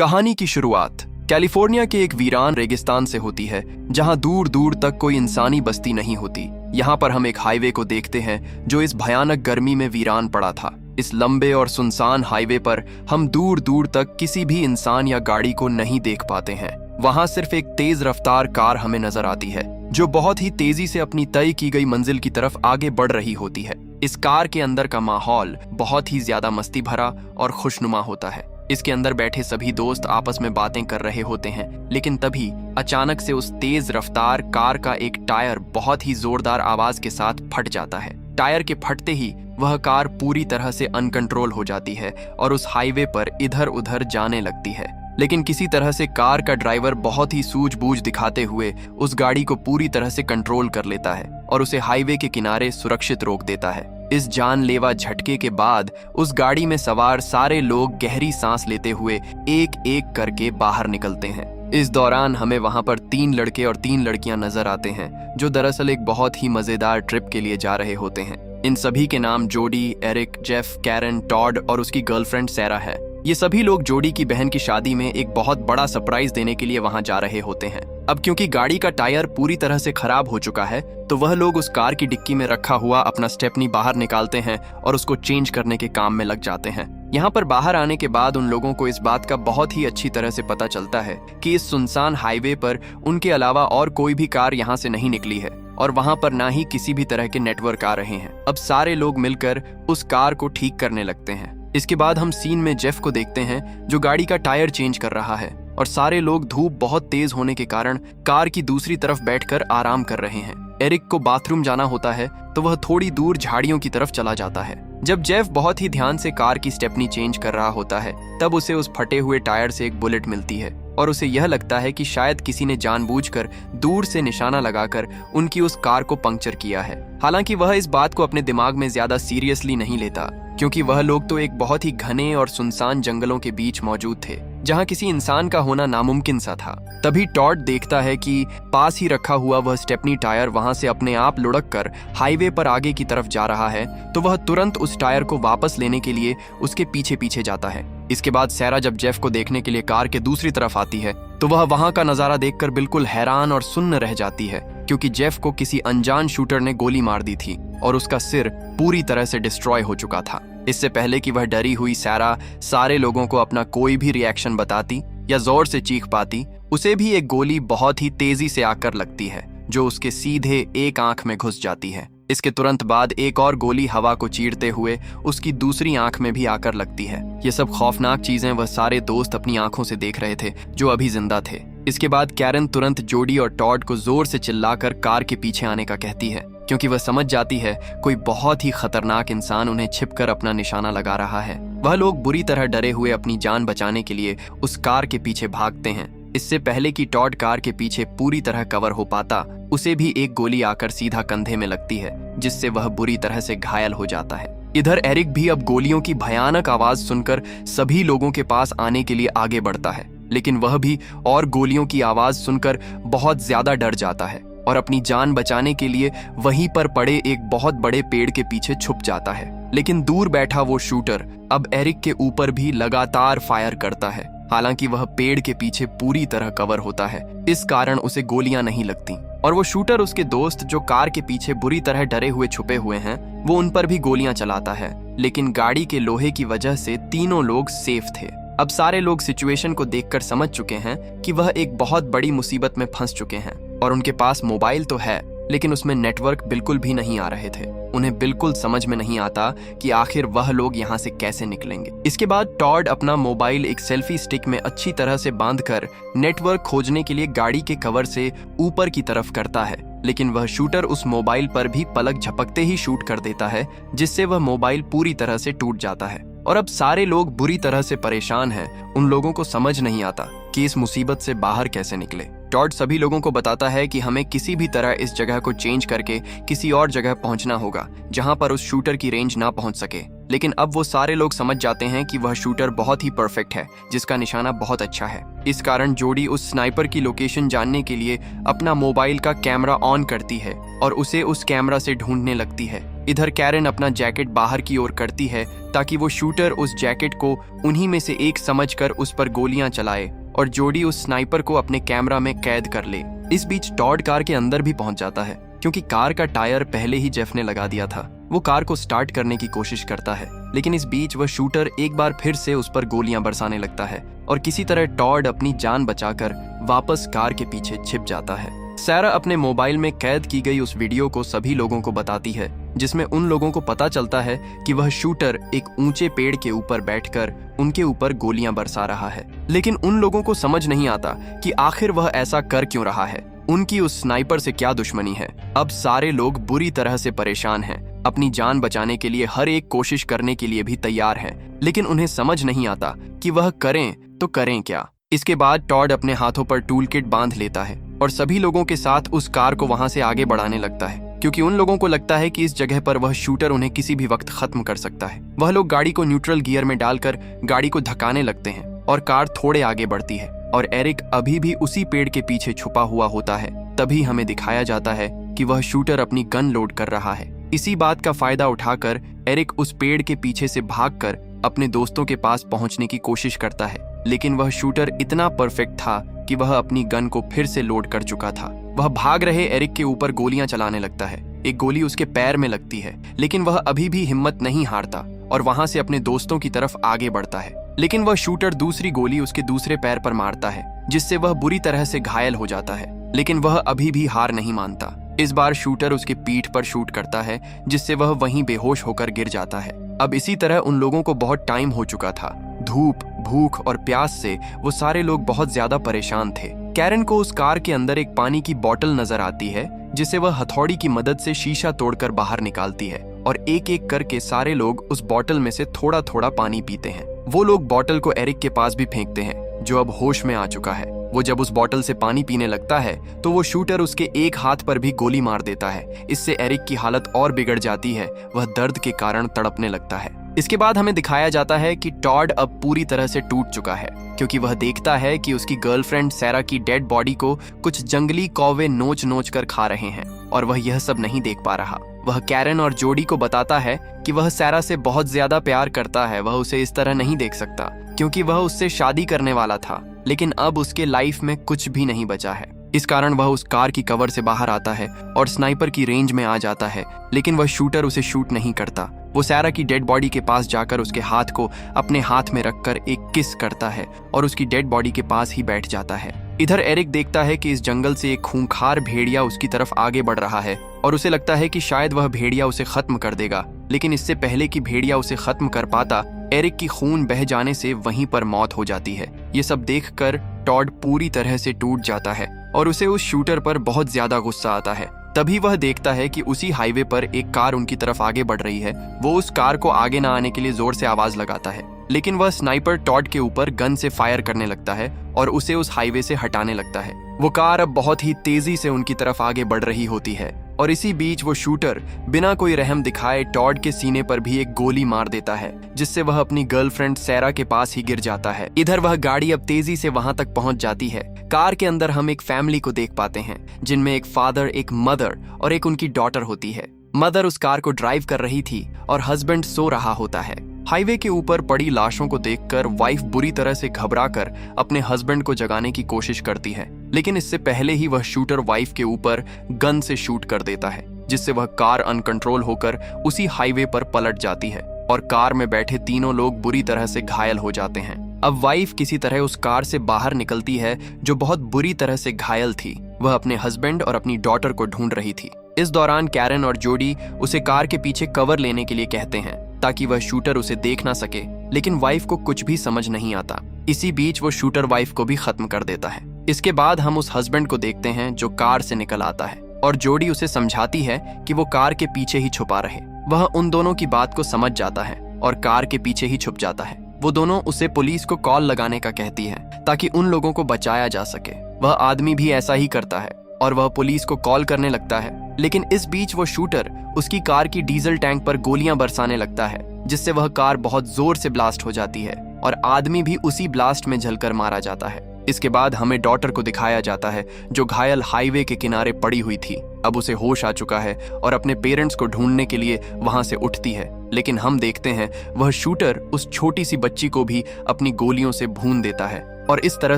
कहानी की शुरुआत कैलिफोर्निया के एक वीरान रेगिस्तान से होती है, जहां दूर दूर तक कोई इंसानी बस्ती नहीं होती। यहाँ पर हम एक हाईवे को देखते हैं जो इस भयानक गर्मी में वीरान पड़ा था। इस लंबे और सुनसान हाईवे पर हम दूर दूर तक किसी भी इंसान या गाड़ी को नहीं देख पाते हैं। वहां सिर्फ एक तेज रफ्तार कार हमें नजर आती है जो बहुत ही तेजी से अपनी तय की गई मंजिल की तरफ आगे बढ़ रही होती है। इस कार के अंदर का माहौल बहुत ही ज्यादा मस्ती भरा और खुशनुमा होता है। इसके अंदर बैठे सभी दोस्त आपस में बातें कर रहे होते हैं, लेकिन तभी अचानक से उस तेज रफ्तार कार का एक टायर बहुत ही जोरदार आवाज के साथ फट जाता है। टायर के फटते ही वह कार पूरी तरह से अनकंट्रोल हो जाती है और उस हाईवे पर इधर उधर जाने लगती है। लेकिन किसी तरह से कार का ड्राइवर बहुत ही सूझबूझ दिखाते हुए उस गाड़ी को पूरी तरह से कंट्रोल कर लेता है और उसे हाईवे के किनारे सुरक्षित रोक देता है। इस जानलेवा झटके के बाद उस गाड़ी में सवार सारे लोग गहरी सांस लेते हुए एक एक करके बाहर निकलते हैं। इस दौरान हमें वहां पर 3 लड़के और 3 लड़कियां नजर आते हैं जो दरअसल एक बहुत ही मजेदार ट्रिप के लिए जा रहे होते हैं। इन सभी के नाम जोडी, एरिक, जेफ, कैरन, टॉड और उसकी गर्लफ्रेंड सैरा है। ये सभी लोग जोडी की बहन की शादी में एक बहुत बड़ा सरप्राइज देने के लिए वहां जा रहे होते हैं। अब क्योंकि गाड़ी का टायर पूरी तरह से खराब हो चुका है, तो वह लोग उस कार की डिक्की में रखा हुआ अपना स्टेपनी बाहर निकालते हैं और उसको चेंज करने के काम में लग जाते हैं। यहाँ पर बाहर आने के बाद उन लोगों को इस बात का बहुत ही अच्छी तरह से पता चलता है कि इस सुनसान हाईवे पर उनके अलावा और कोई भी कार यहाँ से नहीं निकली है और वहां पर ना ही किसी भी तरह के नेटवर्क आ रहे हैं। अब सारे लोग मिलकर उस कार को ठीक करने लगते हैं। इसके बाद हम सीन में जेफ को देखते हैं जो गाड़ी का टायर चेंज कर रहा है और सारे लोग धूप बहुत तेज होने के कारण कार की दूसरी तरफ बैठकर आराम कर रहे हैं। एरिक को बाथरूम जाना होता है तो वह थोड़ी दूर झाड़ियों की तरफ चला जाता है। जब जेफ बहुत ही ध्यान से कार की स्टेपनी चेंज कर रहा होता है, तब उसे उस फटे हुए टायर से एक बुलेट मिलती है और उसे यह लगता है कि शायद किसी ने जानबूझकर दूर से निशाना लगाकर उनकी उस कार को पंक्चर किया है। हालांकि वह इस बात को अपने दिमाग में ज्यादा सीरियसली नहीं लेता, क्योंकि वह लोग तो एक बहुत ही घने और सुनसान जंगलों के बीच मौजूद थे जहां किसी इंसान का होना नामुमकिन सा था। तभी टॉड देखता है कि पास ही रखा हुआ वह स्टेपनी टायर वहां से अपने आप लुढ़क कर हाईवे पर आगे की तरफ जा रहा है, तो वह तुरंत उस टायर को वापस लेने के लिए उसके पीछे पीछे जाता है। इसके बाद सैरा जब जेफ को देखने के लिए कार के दूसरी तरफ आती है, तो वह वहां का नजारा देखकर बिल्कुल हैरान और सुन्न रह जाती है, क्योंकि जेफ को किसी अनजान शूटर ने गोली मार दी थी और उसका सिर पूरी तरह से डिस्ट्रॉय हो चुका था। इससे पहले कि वह डरी हुई सैरा सारे लोगों को अपना कोई भी रिएक्शन बताती या जोर से चीख पाती, उसे भी एक गोली बहुत ही तेजी से आकर लगती है जो उसके सीधे एक आंख में घुस जाती है। इसके तुरंत बाद एक और गोली हवा को चीरते हुए उसकी दूसरी आंख में भी आकर लगती है। ये सब खौफनाक चीजें वह सारे दोस्त अपनी आंखों से देख रहे थे जो अभी जिंदा थे। इसके बाद कैरन तुरंत जोडी और टॉड को जोर से चिल्लाकर कार के पीछे आने का कहती है, क्योंकि वह समझ जाती है कोई बहुत ही खतरनाक इंसान उन्हें छिपकर अपना निशाना लगा रहा है। वह लोग बुरी तरह डरे हुए अपनी जान बचाने के लिए उस कार के पीछे भागते हैं। इससे पहले कि टॉड कार के पीछे पूरी तरह कवर हो पाता, उसे भी एक गोली आकर सीधा कंधे में लगती है, जिससे वह बुरी तरह से घायल हो जाता है। इधर एरिक भी अब गोलियों की भयानक आवाज सुनकर सभी लोगों के पास आने के लिए आगे बढ़ता है, लेकिन वह भी और गोलियों की आवाज सुनकर बहुत ज्यादा डर जाता है और अपनी जान बचाने के लिए वहीं पर पड़े एक बहुत बड़े पेड़ के पीछे छुप जाता है। लेकिन दूर बैठा वो शूटर अब एरिक के ऊपर भी लगातार फायर करता है। हालांकि वह पेड़ के पीछे पूरी तरह कवर होता है, इस कारण उसे गोलियां नहीं लगती और वो शूटर उसके दोस्त जो कार के पीछे बुरी तरह डरे हुए छुपे हुए हैं, वो उन पर भी गोलियां चलाता है। लेकिन गाड़ी के लोहे की वजह से तीनों लोग सेफ थे। अब सारे लोग सिचुएशन को देखकर समझ चुके हैं कि वह एक बहुत बड़ी मुसीबत में फंस चुके हैं और उनके पास मोबाइल तो है, लेकिन उसमें नेटवर्क बिल्कुल भी नहीं आ रहे थे। उन्हें बिल्कुल समझ में नहीं आता कि आखिर वह लोग यहाँ से कैसे निकलेंगे। इसके बाद टॉड अपना मोबाइल एक सेल्फी स्टिक में अच्छी तरह से बांधकर नेटवर्क खोजने के लिए गाड़ी के कवर से ऊपर की तरफ करता है, लेकिन वह शूटर उस मोबाइल पर भी पलक झपकते ही शूट कर देता है, जिससे वह मोबाइल पूरी तरह से टूट जाता है। और अब सारे लोग बुरी तरह से परेशान हैं। उन लोगों को समझ नहीं आता कि इस मुसीबत से बाहर कैसे निकले। टॉड सभी लोगों को बताता है कि हमें किसी भी तरह इस जगह को चेंज करके किसी और जगह पहुंचना होगा जहां पर उस शूटर की रेंज ना पहुंच सके। लेकिन अब वो सारे लोग समझ जाते हैं कि वह शूटर बहुत ही परफेक्ट है, जिसका निशाना बहुत अच्छा है। इस कारण जोडी उस स्नाइपर की लोकेशन जानने के लिए अपना मोबाइल का कैमरा ऑन करती है और उसे उस कैमरा से ढूंढने लगती है। इधर कैरन अपना जैकेट बाहर की ओर करती है ताकि वो शूटर उस जैकेट को उन्हीं में से एक समझकर उस पर गोलियां चलाए और जोडी उस स्नाइपर को अपने कैमरा में कैद कर ले। इस बीच टॉड कार के अंदर भी पहुंच जाता है क्योंकि कार का टायर पहले ही जेफ ने लगा दिया था। वो कार को स्टार्ट करने की कोशिश करता है, लेकिन इस बीच वह शूटर एक बार फिर से उस पर गोलियां बरसाने लगता है और किसी तरह टॉड अपनी जान बचाकर वापस कार के पीछे छिप जाता है। सैरा अपने मोबाइल में कैद की गई उस वीडियो को सभी लोगों को बताती है, जिसमें उन लोगों को पता चलता है कि वह शूटर एक ऊंचे पेड़ के ऊपर बैठकर उनके ऊपर गोलियां बरसा रहा है। लेकिन उन लोगों को समझ नहीं आता कि आखिर वह ऐसा कर क्यों रहा है। उनकी उस स्नाइपर से क्या दुश्मनी है। अब सारे लोग बुरी तरह से परेशान हैं, अपनी जान बचाने के लिए हर एक कोशिश करने के लिए भी तैयार हैं, लेकिन उन्हें समझ नहीं आता कि वह करें तो करें क्या। इसके बाद टॉड अपने हाथों पर टूल किट बांध लेता है और सभी लोगों के साथ उस कार को वहां से आगे बढ़ाने लगता है, क्योंकि उन लोगों को लगता है कि इस जगह पर वह शूटर उन्हें किसी भी वक्त खत्म कर सकता है। वह लोग गाड़ी को न्यूट्रल गियर में डालकर गाड़ी को धक्काने लगते हैं और कार थोड़े आगे बढ़ती है और एरिक अभी भी उसी पेड़ के पीछे छुपा हुआ होता है। तभी हमें दिखाया जाता है कि वह शूटर अपनी गन लोड कर रहा है। इसी बात का फायदा उठाकर एरिक उस पेड़ के पीछे से भागकर अपने दोस्तों के पास पहुंचने की कोशिश करता है, लेकिन वह शूटर इतना परफेक्ट था कि वह अपनी गन को फिर से लोड कर चुका था। वह भाग रहे एरिक के ऊपर गोलियां चलाने लगता है। एक गोली उसके पैर में लगती है, लेकिन वह अभी भी हिम्मत नहीं हारता और वहां से अपने दोस्तों की तरफ आगे बढ़ता है। लेकिन वह शूटर दूसरी गोली उसके दूसरे पैर पर मारता है, जिससे वह बुरी तरह से घायल हो जाता है, लेकिन वह अभी भी हार नहीं मानता। इस बार शूटर उसके पीठ पर शूट करता है, जिससे वह वहीं बेहोश होकर गिर जाता है। अब इसी तरह उन लोगों को बहुत टाइम हो चुका था। धूप, भूख और प्यास से वो सारे लोग बहुत ज्यादा परेशान थे। कैरन को उस कार के अंदर एक पानी की बोतल नजर आती है, जिसे वह हथौड़ी की मदद से शीशा तोड़कर बाहर निकालती है और एक एक करके सारे लोग उस बोतल में से थोड़ा थोड़ा पानी पीते हैं। वो लोग बोतल को एरिक के पास भी फेंकते हैं, जो अब होश में आ चुका है। वो जब उस बोतल से पानी पीने लगता है तो वो शूटर उसके एक हाथ पर भी गोली मार देता है। इससे एरिक की हालत और बिगड़ जाती है, वह दर्द के कारण तड़पने लगता है। इसके बाद हमें दिखाया जाता है कि टॉड अब पूरी तरह से टूट चुका है, क्योंकि वह देखता है कि उसकी गर्लफ्रेंड सैरा की डेड बॉडी को कुछ जंगली कौवे नोच नोच कर खा रहे हैं और वह यह सब नहीं देख पा रहा। वह कैरन और जोडी को बताता है कि वह सैरा से बहुत ज्यादा प्यार करता है, वह उसे इस तरह नहीं देख सकता क्योंकि वह उससे शादी करने वाला था, लेकिन अब उसके लाइफ में कुछ भी नहीं बचा है। इस कारण वह उस कार की कवर से बाहर आता है और स्नाइपर की रेंज में आ जाता है, लेकिन वह शूटर उसे शूट नहीं करता। वो सैरा की डेड बॉडी के पास जाकर उसके हाथ को अपने हाथ में रखकर एक किस करता है और उसकी डेड बॉडी के पास ही बैठ जाता है। इधर एरिक देखता है कि इस जंगल से एक खूंखार भेड़िया उसकी तरफ आगे बढ़ रहा है और उसे लगता है कि शायद वह भेड़िया उसे खत्म कर देगा, लेकिन इससे पहले कि भेड़िया उसे खत्म कर पाता, एरिक की खून बह जाने से वहीं पर मौत हो जाती है। ये सब देखकर टॉड पूरी तरह से टूट जाता है और उसे उस शूटर पर बहुत ज्यादा गुस्सा आता है। तभी वह देखता है कि उसी हाईवे पर एक कार उनकी तरफ आगे बढ़ रही है। वो उस कार को आगे न आने के लिए जोर से आवाज लगाता है, लेकिन वह स्नाइपर टॉड के ऊपर गन से फायर करने लगता है और उसे उस हाईवे से हटाने लगता है। वो कार अब बहुत ही तेजी से उनकी तरफ आगे बढ़ रही होती है और इसी बीच वो शूटर बिना कोई रहम दिखाए टॉड के सीने पर भी एक गोली मार देता है, जिससे वह अपनी गर्लफ्रेंड सैरा के पास ही गिर जाता है। इधर वह गाड़ी अब तेजी से वहां तक पहुंच जाती है। कार के अंदर हम एक फैमिली को देख पाते हैं, जिनमें एक फादर, एक मदर और एक उनकी डॉटर होती है। मदर उस कार को ड्राइव कर रही थी और हस्बैंड सो रहा होता है। हाईवे के ऊपर पड़ी लाशों को देखकर वाइफ बुरी तरह से घबराकर अपने हस्बैंड को जगाने की कोशिश करती है, लेकिन इससे पहले ही वह शूटर वाइफ के ऊपर गन से शूट कर देता है, जिससे वह कार अनकंट्रोल होकर उसी हाईवे पर पलट जाती है और कार में बैठे तीनों लोग बुरी तरह से घायल हो जाते हैं। अब वाइफ किसी तरह उस कार से बाहर निकलती है, जो बहुत बुरी तरह से घायल थी। वह अपने हस्बैंड और अपनी डॉटर को ढूंढ रही थी। इस दौरान कैरन और जोडी उसे कार के पीछे कवर लेने के लिए कहते हैं ताकि वह शूटर उसे देख ना सके, लेकिन वाइफ को कुछ भी समझ नहीं आता। इसी बीच वो शूटर वाइफ को भी खत्म कर देता है। इसके बाद हम उस हस्बैंड को देखते हैं जो कार से निकल आता है और जोडी उसे समझाती है कि वो कार के पीछे ही छुपा रहे। वह उन दोनों की बात को समझ जाता है और कार के पीछे ही छुप जाता है। वो दोनों उसे पुलिस को कॉल लगाने का कहती है ताकि उन लोगों को बचाया जा सके। वह आदमी भी ऐसा ही करता है और वह पुलिस को कॉल करने लगता है, लेकिन इस बीच वो शूटर उसकी कार की डीजल टैंक पर गोलियां बरसाने लगता है जिससे वह कार बहुत जोर से ब्लास्ट हो जाती है और आदमी भी उसी ब्लास्ट में जलकर मारा जाता है। इसके बाद हमें डॉटर को दिखाया जाता है जो घायल हाईवे के किनारे पड़ी हुई थी। अब उसे होश आ चुका है और अपने पेरेंट्स को ढूंढने के लिए वहां से उठती है, लेकिन हम देखते हैं वह शूटर उस छोटी सी बच्ची को भी अपनी गोलियों से भून देता है और इस तरह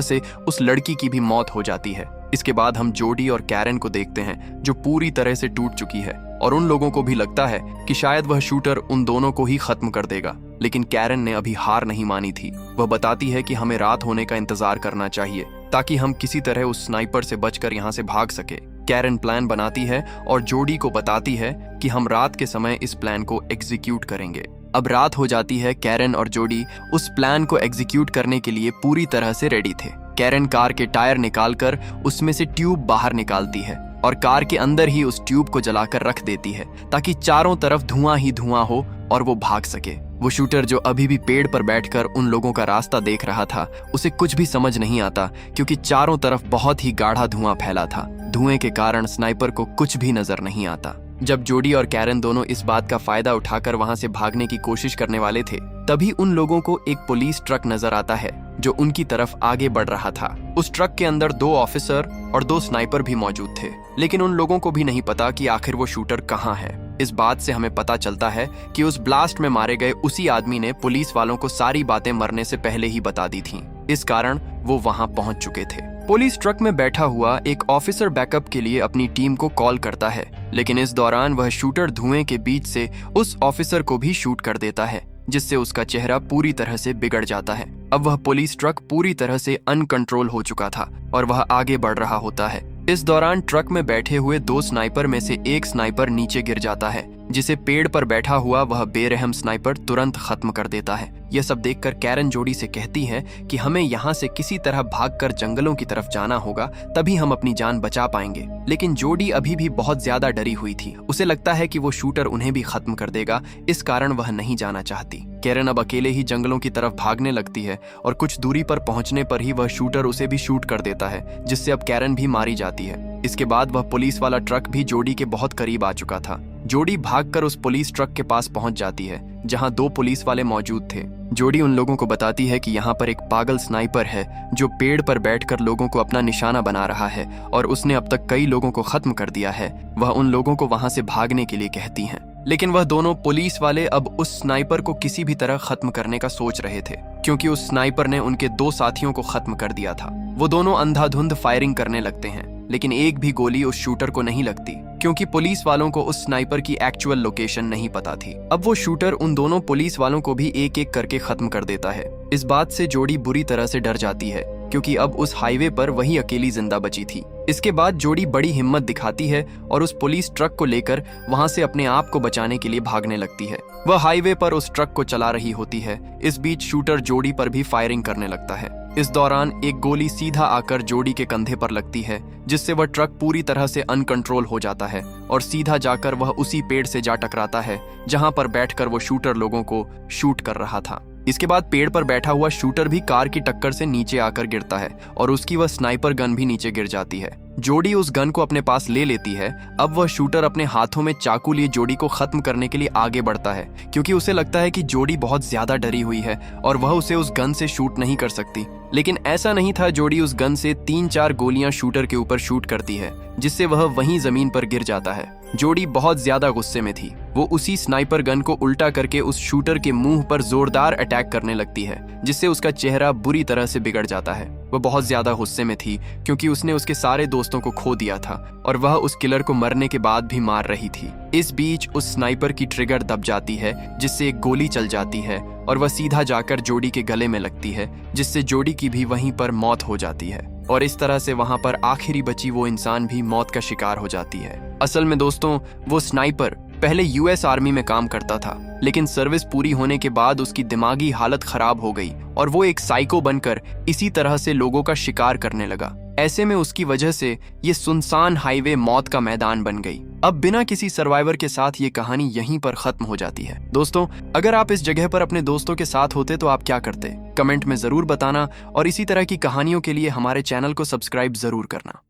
से उस लड़की की भी मौत हो जाती है। इसके बाद हम जोडी और कैरन को देखते हैं जो पूरी तरह से टूट चुकी है और उन लोगों को भी लगता है कि शायद वह शूटर उन दोनों को ही खत्म कर देगा, लेकिन कैरन ने अभी हार नहीं मानी थी। वह बताती है कि हमें रात होने का इंतजार करना चाहिए ताकि हम किसी तरह उस स्नाइपर से बचकर यहाँ से भाग सके। कैरन प्लान बनाती है और जोडी को बताती है कि हम रात के समय इस प्लान को एग्जीक्यूट करेंगे। अब रात हो जाती है। कैरन और जोडी उस प्लान को एग्जीक्यूट करने के लिए पूरी तरह से रेडी थे। कैरन कार के टायर निकालकर उसमें से ट्यूब बाहर निकालती है और कार के अंदर ही उस ट्यूब को जलाकर रख देती है ताकि चारों तरफ धुआं ही धुआं हो और वो भाग सके। वो शूटर जो अभी भी पेड़ पर बैठकर उन लोगों का रास्ता देख रहा था, उसे कुछ भी समझ नहीं आता क्योंकि चारों तरफ बहुत ही गाढ़ा धुआं फैला था। धुएं के कारण स्नाइपर को कुछ भी नजर नहीं आता। जब जोडी और कैरन दोनों इस बात का फायदा उठाकर वहां से भागने की कोशिश करने वाले थे, तभी उन लोगों को एक पुलिस ट्रक नजर आता है जो उनकी तरफ आगे बढ़ रहा था। उस ट्रक के अंदर 2 ऑफिसर और 2 स्नाइपर भी मौजूद थे, लेकिन उन लोगों को भी नहीं पता कि आखिर वो शूटर कहाँ है। इस बात से हमें पता चलता है कि उस ब्लास्ट में मारे गए उसी आदमी ने पुलिस वालों को सारी बातें मरने से पहले ही बता दी थीं। इस कारण वो वहां पहुंच चुके थे। पुलिस ट्रक में बैठा हुआ एक ऑफिसर बैकअप के लिए अपनी टीम को कॉल करता है, लेकिन इस दौरान वह शूटर धुएं के बीच से उस ऑफिसर को भी शूट कर देता है, जिससे उसका चेहरा पूरी तरह से बिगड़ जाता है। अब वह पुलिस ट्रक पूरी तरह से अनकंट्रोल हो चुका था और वह आगे बढ़ रहा होता है। इस दौरान ट्रक में बैठे हुए 2 स्नाइपर में से एक स्नाइपर नीचे गिर जाता है, जिसे पेड़ पर बैठा हुआ वह बेरहम स्नाइपर तुरंत खत्म कर देता है। यह सब देखकर कैरन जोडी से कहती है कि हमें यहाँ से किसी तरह भागकर जंगलों की तरफ जाना होगा, तभी हम अपनी जान बचा पाएंगे। लेकिन जोडी अभी भी बहुत ज्यादा डरी हुई थी। उसे लगता है कि वो शूटर उन्हें भी खत्म कर देगा, इस कारण वह नहीं जाना चाहती। कैरन अब अकेले ही जंगलों की तरफ भागने लगती है और कुछ दूरी पर पहुंचने पर ही वह शूटर उसे भी शूट कर देता है, जिससे अब कैरन भी मारी जाती है। इसके बाद वह पुलिस वाला ट्रक भी जोडी के बहुत करीब आ चुका था। जोडी भागकर उस पुलिस ट्रक के पास पहुंच जाती है जहां 2 पुलिस वाले मौजूद थे। जोडी उन लोगों को बताती है कि यहाँ पर एक पागल स्नाइपर है जो पेड़ पर बैठकर लोगों को अपना निशाना बना रहा है और उसने अब तक कई लोगों को खत्म कर दिया है। वह उन लोगों को वहां से भागने के लिए कहती हैं, लेकिन वह दोनों पुलिस वाले अब उस स्नाइपर को किसी भी तरह खत्म करने का सोच रहे थे, क्योंकि उस स्नाइपर ने उनके 2 साथियों को खत्म कर दिया था। वो दोनों अंधाधुंध फायरिंग करने लगते हैं, लेकिन एक भी गोली उस शूटर को नहीं लगती, क्योंकि पुलिस वालों को उस स्नाइपर की एक्चुअल लोकेशन नहीं पता थी। अब वो शूटर उन दोनों पुलिस वालों को भी एक एक करके खत्म कर देता है। इस बात से जोडी बुरी तरह से डर जाती है, क्योंकि अब उस हाईवे पर वही अकेली जिंदा बची थी। इसके बाद जोडी बड़ी हिम्मत दिखाती है और उस पुलिस ट्रक को लेकर वहां से अपने आप को बचाने के लिए भागने लगती है। वह हाईवे पर उस ट्रक को चला रही होती है। इस बीच शूटर जोडी पर भी फायरिंग करने लगता है। इस दौरान एक गोली सीधा आकर जोडी के कंधे पर लगती है, जिससे वह ट्रक पूरी तरह से अनकंट्रोल हो जाता है और सीधा जाकर वह उसी पेड़ से जा टकराता है जहां पर बैठकर वो शूटर लोगों को शूट कर रहा था। इसके बाद पेड़ पर बैठा हुआ शूटर भी कार की टक्कर से नीचे आकर गिरता है और उसकी वह स्नाइपर गन भी नीचे गिर जाती है। जोडी उस गन को अपने पास ले लेती है। अब वह शूटर अपने हाथों में चाकू लिए जोडी को खत्म करने के लिए आगे बढ़ता है, क्योंकि उसे लगता है कि जोडी बहुत ज्यादा डरी हुई है और वह उसे उस गन से शूट नहीं कर सकती। लेकिन ऐसा नहीं था। जोडी उस गन से 3-4 गोलियां शूटर के ऊपर शूट करती है, जिससे वह वहीं जमीन पर गिर जाता है। जोडी बहुत ज्यादा गुस्से में थी। वो उसी स्नाइपर गन को उल्टा करके उस शूटर के मुंह पर जोरदार अटैक करने लगती है, जिससे उसका चेहरा बुरी तरह से बिगड़ जाता है। वह बहुत ज्यादा गुस्से में थी, क्योंकि उसने उसके सारे दोस्तों को खो दिया था और वह उस किलर को मरने के बाद भी मार रही थी। इस बीच उस स्नाइपर की ट्रिगर दब जाती है, जिससे एक गोली चल जाती है और वह सीधा जाकर जोडी के गले में लगती है, जिससे जोडी की भी वहीं पर मौत हो जाती है। और इस तरह से वहां पर आखिरी बची वो इंसान भी मौत का शिकार हो जाती है। असल में दोस्तों, वो स्नाइपर पहले यूएस आर्मी में काम करता था, लेकिन सर्विस पूरी होने के बाद उसकी दिमागी हालत खराब हो गई और वो एक साइको बनकर इसी तरह से लोगों का शिकार करने लगा। ऐसे में उसकी वजह से ये सुनसान हाईवे मौत का मैदान बन गई। अब बिना किसी सर्वाइवर के साथ ये कहानी यहीं पर खत्म हो जाती है। दोस्तों, अगर आप इस जगह पर अपने दोस्तों के साथ होते तो आप क्या करते? कमेंट में जरूर बताना और इसी तरह की कहानियों के लिए हमारे चैनल को सब्सक्राइब जरूर करना।